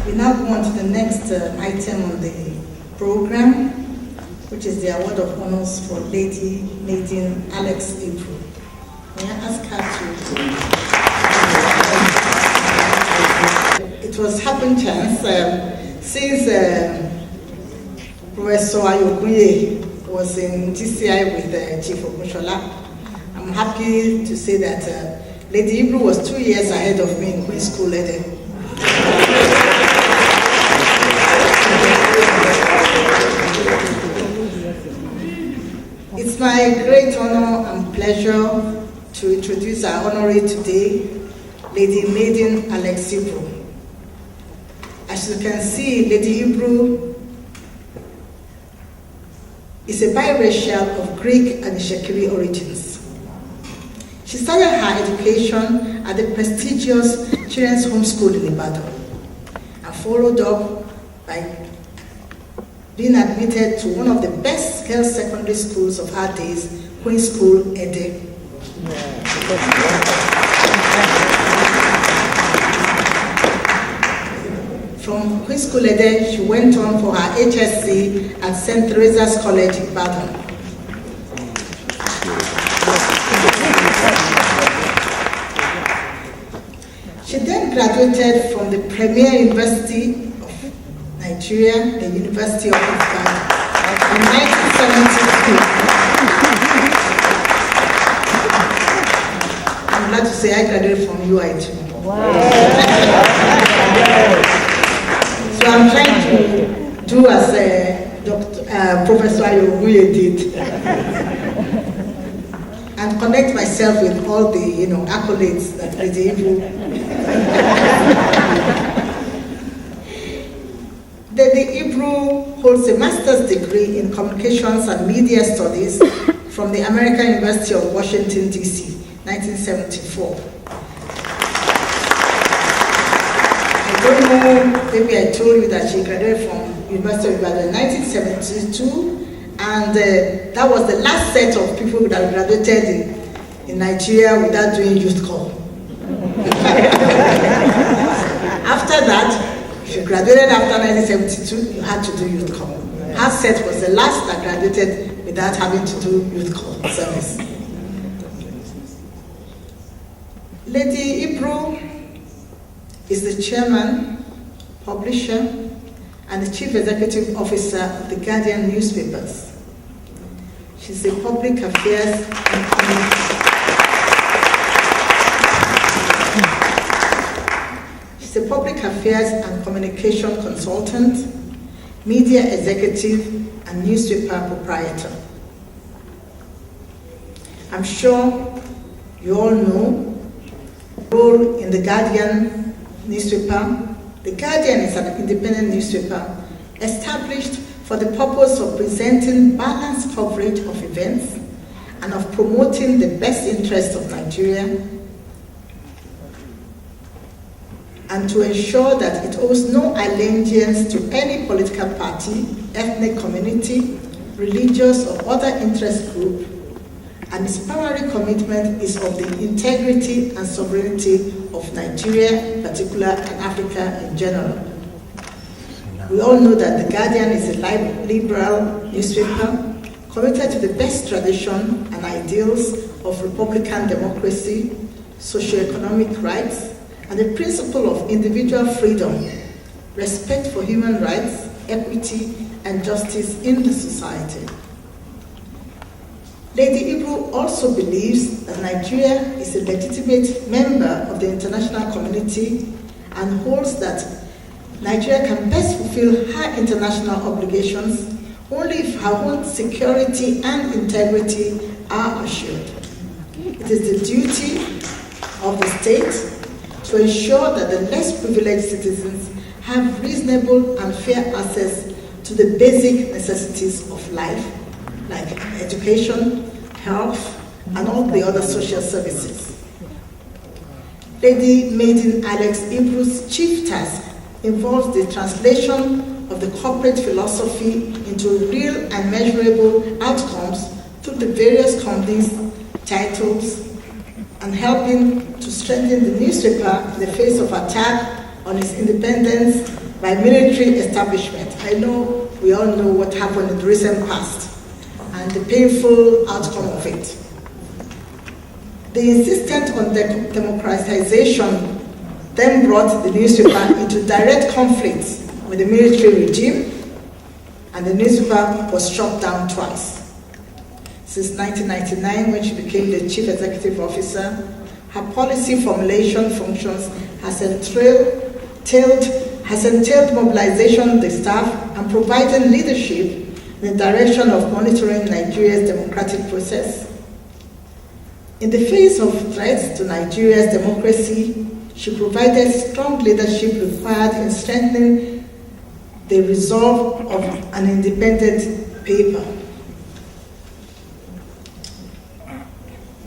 We now go on to the next item on the program, which is the award of honors for Lady Maiden Alex April. May I ask her to... It was happen chance since Professor Awokoya was in GCI with Chief Ogunshola. I'm happy to say that Lady April was 2 years ahead of me in Queen's School Ede. It's my great honor and pleasure to introduce our honoree today, Lady Maiden Alex April. As you can see, Lady April is a biracial of Greek and Shekiri origins. She started her education at the prestigious Children's Home School in Ibadan and followed up by being admitted to one of the best girls' secondary schools of her days, Queen's School, Ede. From Queen's School, Ede, she went on for her HSC at St. Teresa's College, Ibadan. She then graduated from the premier university of Nigeria, the University of Ibadan, in 1972. I'm glad to say I graduated from UI too. Wow. So I'm trying to do as Professor Awokoya did. And connect myself with all the, accolades that Lady April. Lady April holds a master's degree in communications and media studies from the American University of Washington, D.C., 1974. I don't know, maybe I told you that she graduated from University of Ibadan in 1972. And that was the last set of people that graduated in Nigeria without doing youth corps. After that, if you graduated after 1972, you had to do youth corps. Her set was the last that graduated without having to do youth corps service. Lady April is the chairman, publisher, and the chief executive officer of the Guardian newspapers. She's a public affairs and communication consultant, media executive, and newspaper proprietor. I'm sure you all know the role in the Guardian newspaper. The Guardian is an independent newspaper established for the purpose of presenting balanced coverage of events and of promoting the best interests of Nigeria, and to ensure that it owes no allegiance to any political party, ethnic community, religious or other interest group, and its primary commitment is of the integrity and sovereignty of Nigeria in particular and Africa in general. We all know that the Guardian is a liberal newspaper committed to the best tradition and ideals of republican democracy, socio-economic rights, and the principle of individual freedom, respect for human rights, equity, and justice in the society. Lady April also believes that Nigeria is a legitimate member of the international community and holds that Nigeria can best fulfill her international obligations only if her own security and integrity are assured. It is the duty of the state to ensure that the less privileged citizens have reasonable and fair access to the basic necessities of life, like education, health, and all the other social services. Lady Maiden Alex April's chief task involves the translation of the corporate philosophy into real and measurable outcomes through the various companies, titles, and helping to strengthen the newspaper in the face of attack on its independence by military establishment. I know we all know what happened in the recent past and the painful outcome of it. The insistence on democratization then brought the newspaper into direct conflict with the military regime, and the newspaper was struck down twice. Since 1999, when she became the chief executive officer, her policy formulation functions has entailed mobilization of the staff and providing leadership in the direction of monitoring Nigeria's democratic process. In the face of threats to Nigeria's democracy, she provided strong leadership required in strengthening the resolve of an independent paper.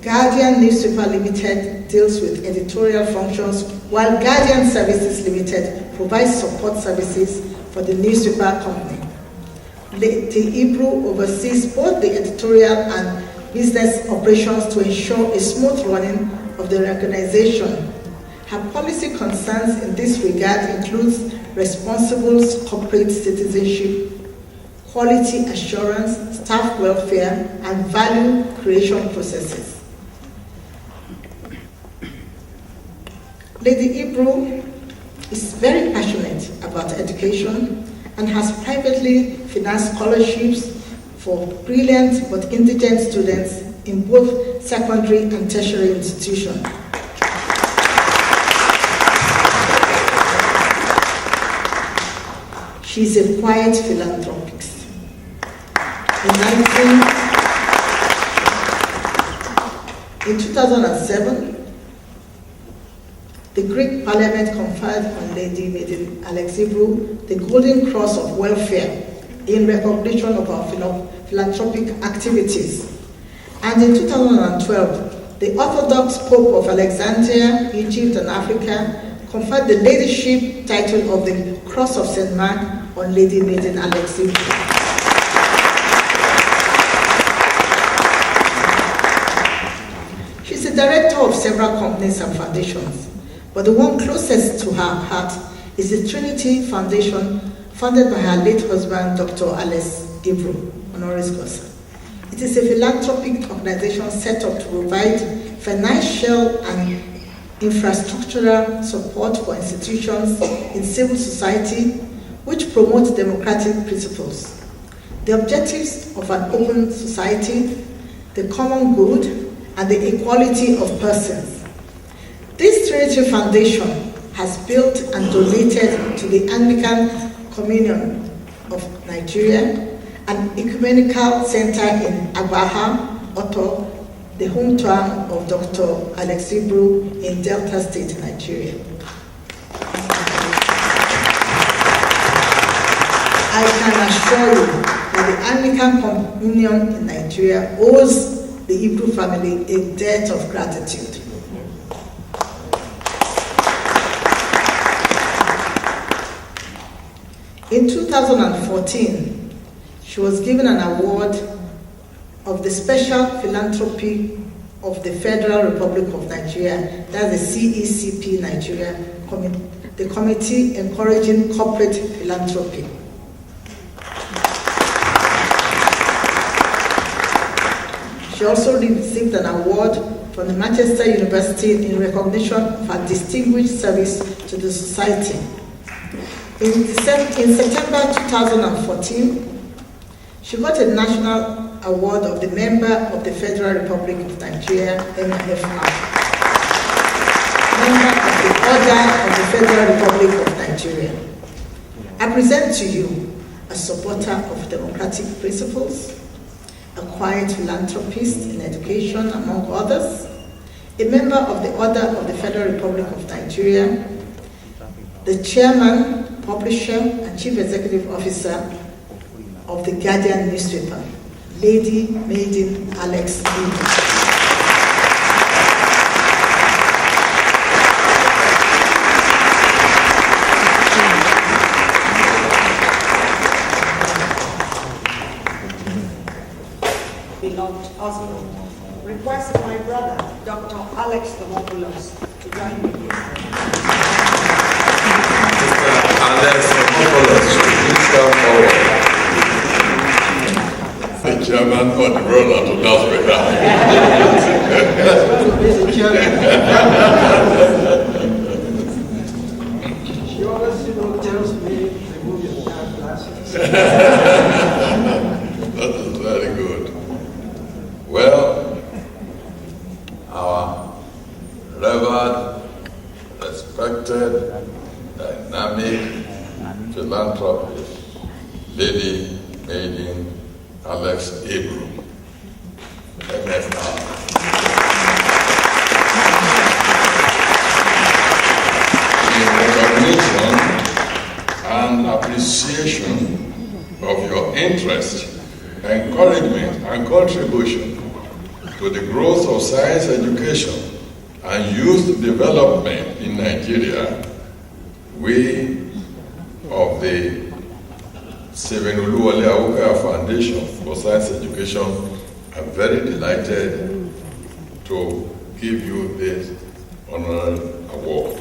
Guardian Newspaper Limited deals with editorial functions, while Guardian Services Limited provides support services for the newspaper company. Lady Ibru oversees both the editorial and business operations to ensure a smooth running of the organization. Her policy concerns in this regard includes responsible corporate citizenship, quality assurance, staff welfare, and value creation processes. Lady Ibru is very passionate about education and has privately financed scholarships for brilliant but indigent students in both secondary and tertiary institutions. She is a quiet philanthropist. In 2007, the Greek Parliament conferred on Lady Maiden Alex Ibru the Golden Cross of Welfare in recognition of our philanthropic activities. And in 2012, the Orthodox Pope of Alexandria, Egypt and Africa conferred the leadership title of the Cross of St. Mark on Lady Maiden Alex Ibru. She's the director of several companies and foundations, but the one closest to her heart is the Trinity Foundation, founded by her late husband, Dr. Alex Ibru, honoris causa. It is a philanthropic organization set up to provide financial and infrastructural support for institutions in civil society which promote democratic principles, the objectives of an open society, the common good, and the equality of persons. This Trinity Foundation has built and donated to the Anglican Communion of Nigeria, an ecumenical center in Agbaha, Oto, the hometown of Dr. Alex Ibru in Delta State, Nigeria. I can assure you that the Anglican Communion in Nigeria owes the Ibru family a debt of gratitude. In 2014, she was given an award of the Special Philanthropy of the Federal Republic of Nigeria, that's the CECP Nigeria, the Committee Encouraging Corporate Philanthropy. She also received an award from the Manchester University in recognition of her distinguished service to the society. In September 2014, she got a national award of the Member of the Federal Republic of Nigeria, MFR, Member of the Order of the Federal Republic of Nigeria. I present to you a supporter of democratic principles, a quiet philanthropist in education, among others, a member of the Order of the Federal Republic of Nigeria, the chairman, publisher, and chief executive officer of the Guardian newspaper, Lady Maiden Alex Ibru. Beloved husband, request my brother, Dr. Alex Awokoya, to join me here. Mr. Alex She always, tells me, remove your dark glasses. That is very good. Well, our revered, respected, dynamic philanthropist, Lady Maiden Alex Abram. MS now. In recognition and appreciation of your interest, encouragement, and contribution to the growth of science education and youth development in Nigeria, we of the Awokoya Foundation for Science Education are very delighted to give you this honorary award.